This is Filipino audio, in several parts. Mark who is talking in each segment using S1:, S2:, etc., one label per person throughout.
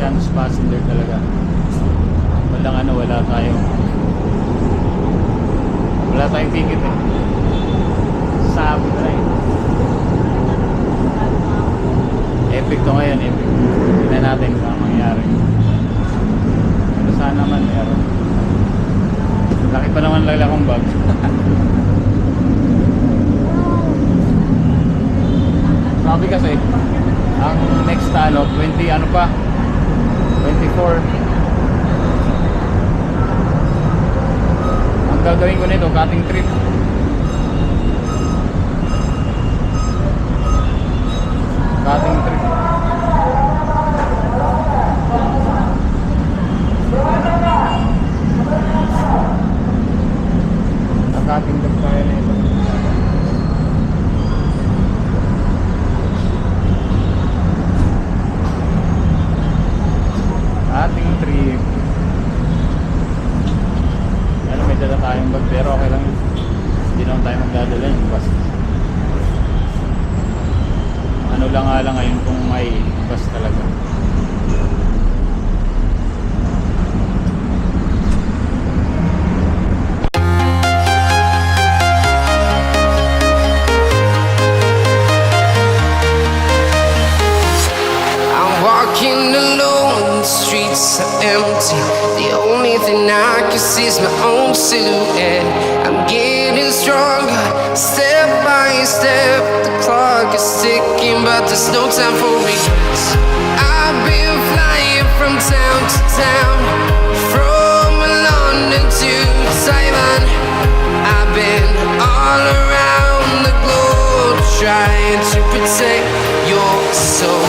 S1: chance passenger talaga. Wala tayong ticket eh. Sabi na rin. Epic to ngayon, epic. Tignan natin kung ano mangyari. Pero sana naman meron. Laki pa naman lala kong bag. Sabi kasi ang next 20 ano pa 24 ang gagawin ko nito, cutting trip. Cutting trip. Cutting trip kaya na ito. Ating trip. Ano, may dala tayong bag pero okay lang yun. Hindi naman tayo magdadala yun. Bus. Ano lang nga lang ngayon kung may bus talaga.
S2: Walking alone, the streets are empty. The only thing I can see is my own silhouette. I'm getting stronger, step by step. The clock is ticking, but there's no time for regrets. I've been flying from town to town, from London to Taiwan. I've been all around the globe, trying to protect your soul.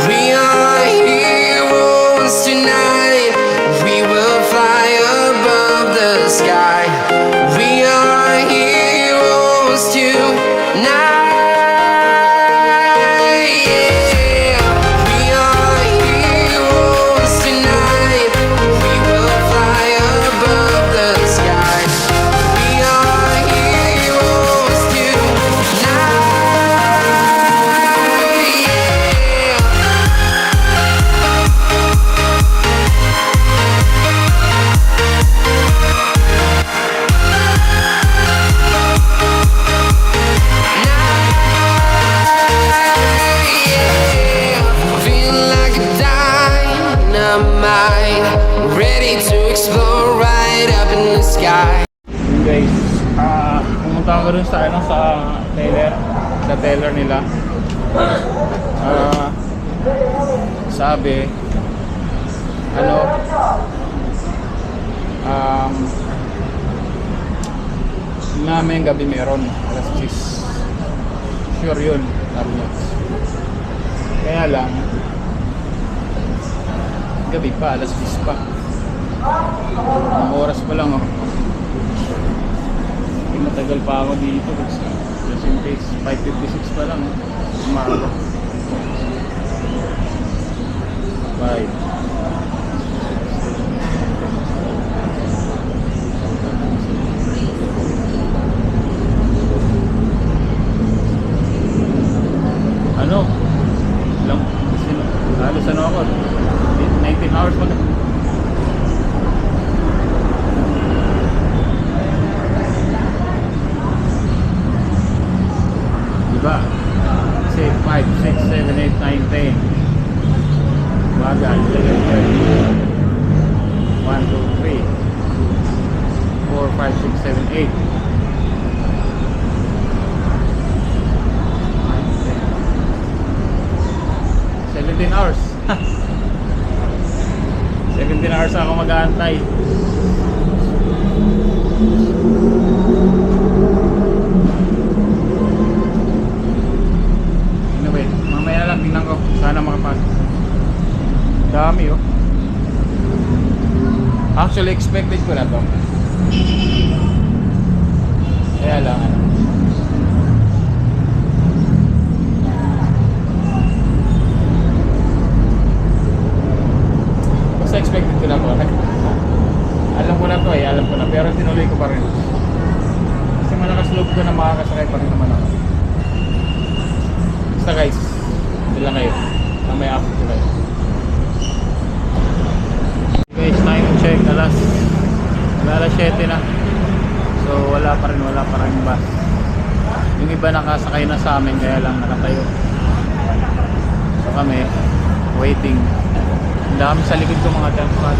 S2: We are heroes tonight. We will fly above the sky. We are heroes tonight. Yeah. We are heroes tonight. We will fly above the sky. We are heroes tonight. Ready to explore right up in the sky.
S1: Guys, pumunta ako rin sa Taylor nila. Sabi namin gabi meron alas 6. Sure yun, sabi niya. Kaya lang gabi pa, alas 10 pa. Ang oras pa lang, oh. Matagal pa ako dito. Just in case, 5:56 pa lang, oh. Umaga. Bye. Ano? Lang, halos ano ako? 19 hours pa na. Diba? Kasi 5, 6, 7, 8, 9, 10. Baga, 11, 12. 1, 2, 3. 4, 5, 6, 7, 8. 17 hours. 17 hours ako mag-aantay. Anyway, mamaya lang tingnan ko. Sana makapasok. Dami, oh. Actually, expected ko na to. Kaya lang, ano. Expected ko na to. Alam ko na to eh, alam ko na. Pero tinuloy ko pa rin. Kasi malakas loob ko na makakasakay pa rin naman ako. Basta guys, ito lang kayo. Mamaya upload ko kayo. check, alas 7 na. So wala pa rin bus. Yung iba nakasakay na sa amin, kaya lang nakatayo. So kami waiting. Ang dami sa likod ko mga transport.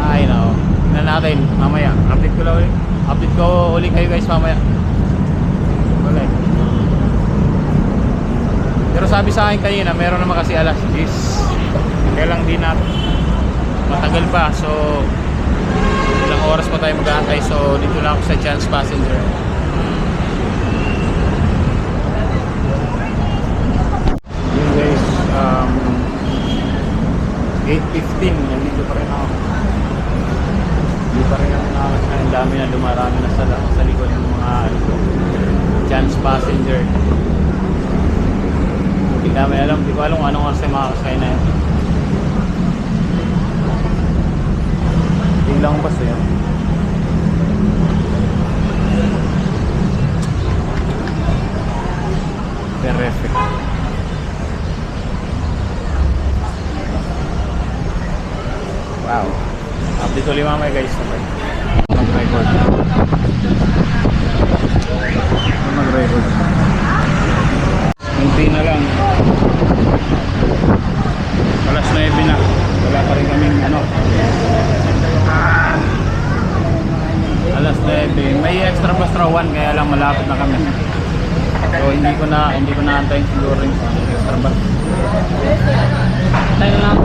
S1: Ay nako, tingnan natin mamaya. Update ko ulit kayo guys mamaya. Okay. Pero sabi sa akin kanina, meron naman kasi alas 10. Kaya lang di na matagal pa. So ilang oras pa tayo mag-aantay. So dito na ako sa Chance Passenger. Yun guys, 8:15. Nandito pa rin ako. Hindi pa rin ako nakakasaya. Ang dami na dumarami na sa likod ng mga Chance Passenger. Hindi namin alam, di ko alam kung anong kasi makakasakay na yun. Hindi lang bus yun. Perfect. Wow. Update ulit mamaya guys. Mag-record. Mag-record. Hindi na lang. Alas 9 na. Wala pa rin kaming alas 9. May extra bus 1 kaya lang malapit na kami. So hindi ko na antayin siguro yung extra bus. Tayo na lang.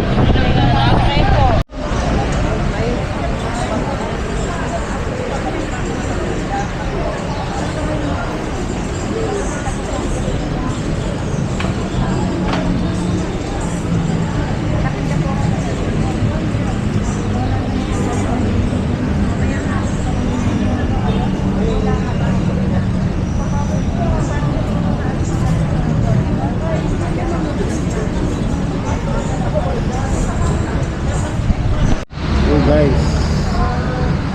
S1: Guys,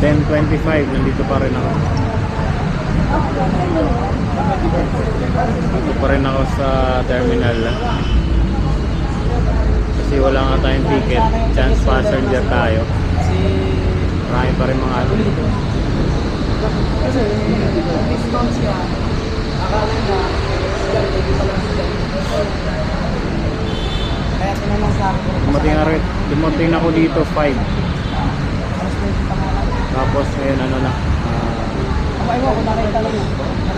S1: 10:25 nandito pa rin ako. Nandito pa rin ako sa terminal. Kasi wala nga tayong ticket. Chance Passenger tayo. Marami pa rin mga ano dito. Dumating ako dito 5. Tapos ngayon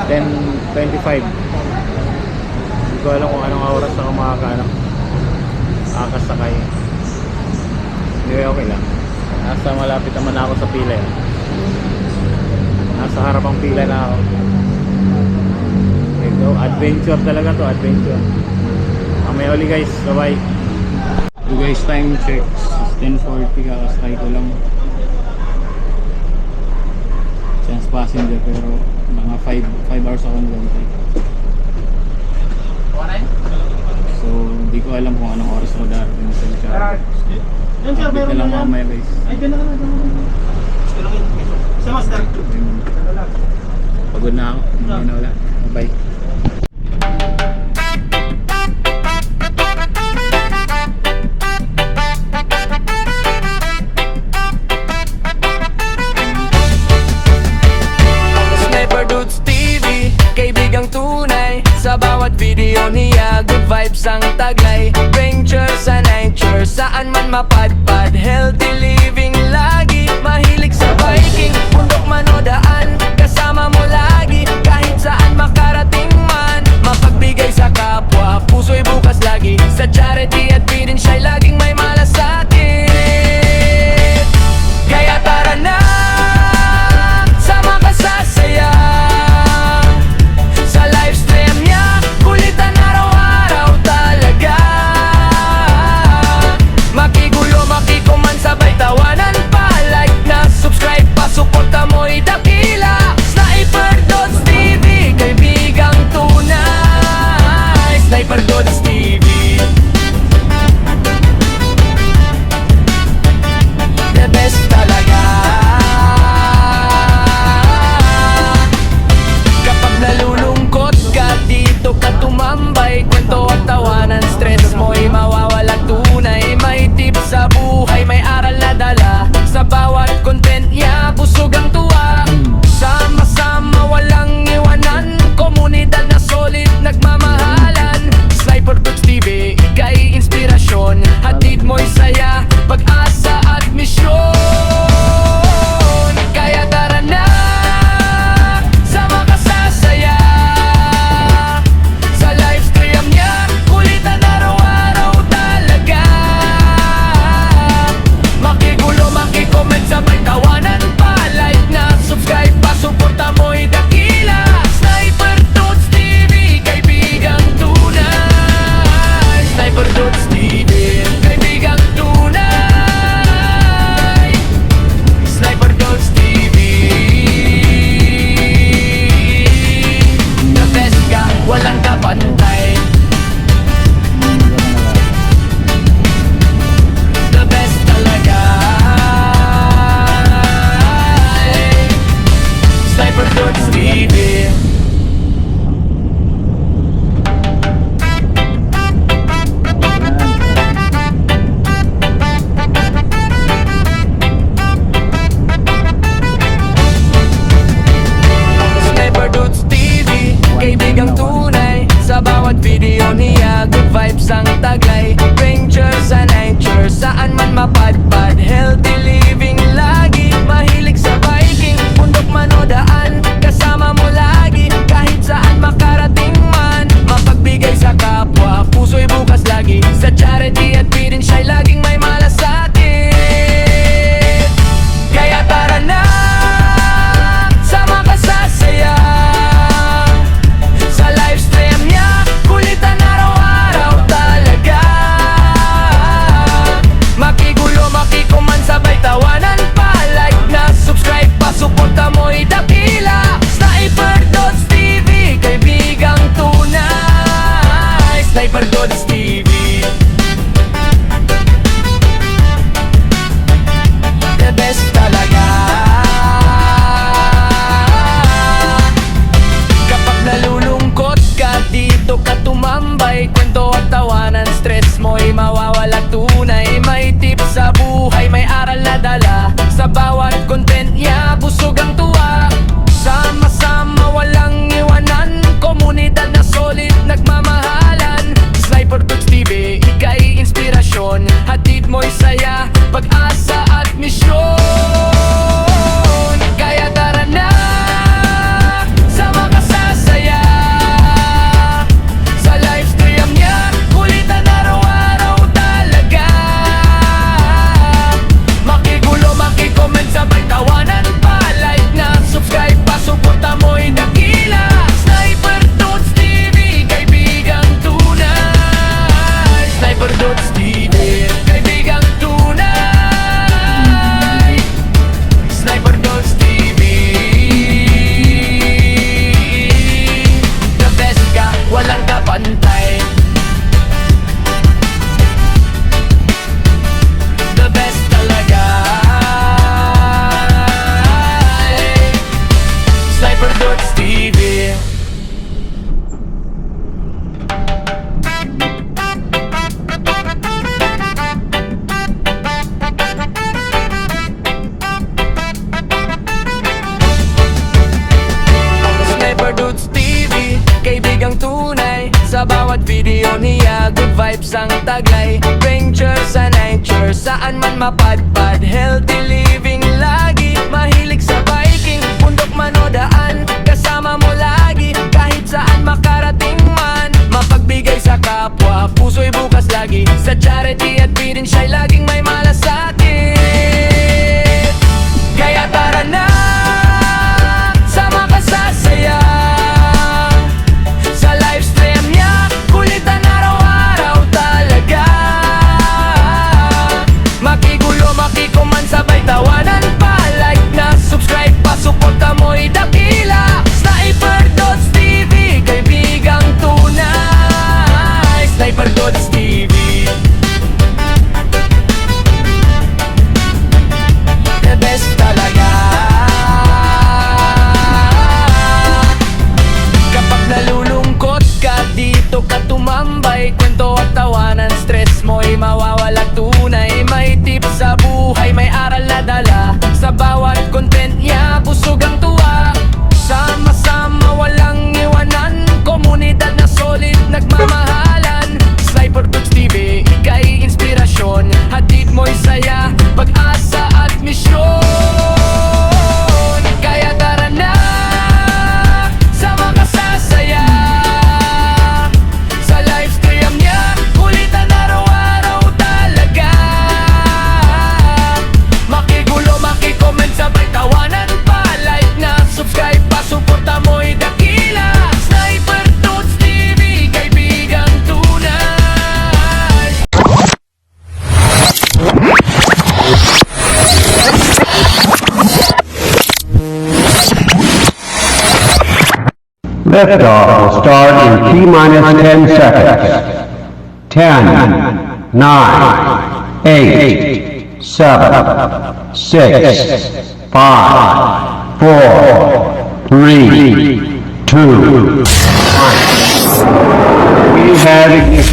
S1: 10:25. Hindi ko alam kung anong oras ako makakasakay. Anyway, okay lang. Nasa malapit naman ako sa pila. Nasa harapang pila na ako. So, adventure talaga to, adventure. Mamaya ulit guys, bye bye. So guys, time check 10:40, kakasakay ko lang. Chance Passenger, pero mga 5 hours ako nag-antay. So hindi ko alam kung anong oras ako darating sa Char. Update na lang mamaya guys. Pagod na ako, hindi na wala. Bye.
S3: Sa bawat video niya, good vibes ang taglay. Venture sa nature, saan man mapadpad. Healthy living lagi, mahilig sa biking. Bundok man o daan, kasama mo lagi. Kahit saan makarating man, mapagbigay sa kapwa. Puso'y bukas lagi, sa charity at feeding siya'y laging may malasakit. Kaya tara na, sama ka sa saya. Sa livestream niya, kulitan araw-araw talaga. Makigulo, makikuman, sabay tawanan. TV. Sniper Dudes TV, kaibigang tunay. Sa bawat video niya, good vibes ang taglay. Ventures and adventures, saan man mapadpad. Healthy living lagi, mahilig sa biking. Bundok man o daan, kasama mo lagi. Kahit saan makarating man, mapagbigay sa kapwa. Puso'y bukas lagi, sa charity at feeding siya'y laging may malasakit. Kaya tara na, sama ka sa saya. Sa livestream niya, kulitan araw-araw talaga. Makigulo, makikuman, sabay tawanan pa. Like na, subscribe pa, suporta mo'y dakila. Sniper Dudes TV, kaibigang tunay. Sniper Dudes TV, the best talaga. Kapag nalulungkot ka, dito ka tumambay. Kwento at tawanan, stress mo'y mawawala tunay. May tips sa buhay, may aral na dala. Sa bawat content niya, busog ang tuwa. Sama-sama, walang iwanan. Komunidad na solid, nagmamahalan. Sniper Dudes TV, ika'y inspirasyon. Hatid mo'y saya, pag-asa at misyon. Kaya tara na, sama ka sa saya. Sa livestream niya, kulitan araw-araw talaga. Makigulo, makikoment, sabay tawanan pa. Like na, subscribe pa, suporta mo'y dakila. Sniper Dudes TV, kaibigang tunay. Sniper Dudes TV, kaibigang tunay. Sniper Dudes TV, the best ka, walang kapantay. The best talaga. Sniper Dudes TV. Sniper Dudes TV, kaibigang tunay. Sa bawat video niya, good vibes ang taglay. Ventures and adventures, saan man mapadpad. Healthy living lagi, mahilig sa biking. Bundok man o daan, kasama mo lagi. Kahit saan makarating man, mapagbigay sa kapwa. Puso'y bukas lagi, sa charity at feeding siya'y laging may malasakit. Kaya tara na, sama ka sa saya. Sa livestream niya, kulitan araw-araw talaga. Makigulo, makikuman, sabay tawanan pa. Like na, subscribe pa, suporta mo'y dakila. Sniper Dudes TV, kaibigang tunay. Sniper Dudes TV, the best talaga. Kapag nalulungkot ka, dito ka tumambay. Kwento at tawanan, stress mo'y mawawala tunay. May tips sa buhay, may aral na dala. Sa bawat content niya, busog ang tuwa. Sama-sama, walang iwanan. Komunidad na solid, nagmamahalan. Sniper Dudes TV, ika'y inspirasyon. Hatid mo'y saya, pag-asa at misyon. Kaya tara na, sama ka sa saya. Sa livestream niya, kulitan araw-araw talaga. Makigulo, makikoment, sabay tawanan pa. Like na, subscribe pa, suporta mo'y dakila. Sniper Dudes TV, kaibigang tunay.
S4: Liftoff will start in T-minus 10 seconds. 10, 9, 8, 7, 6, 5, 4, 3, 2, 1. We have ignition.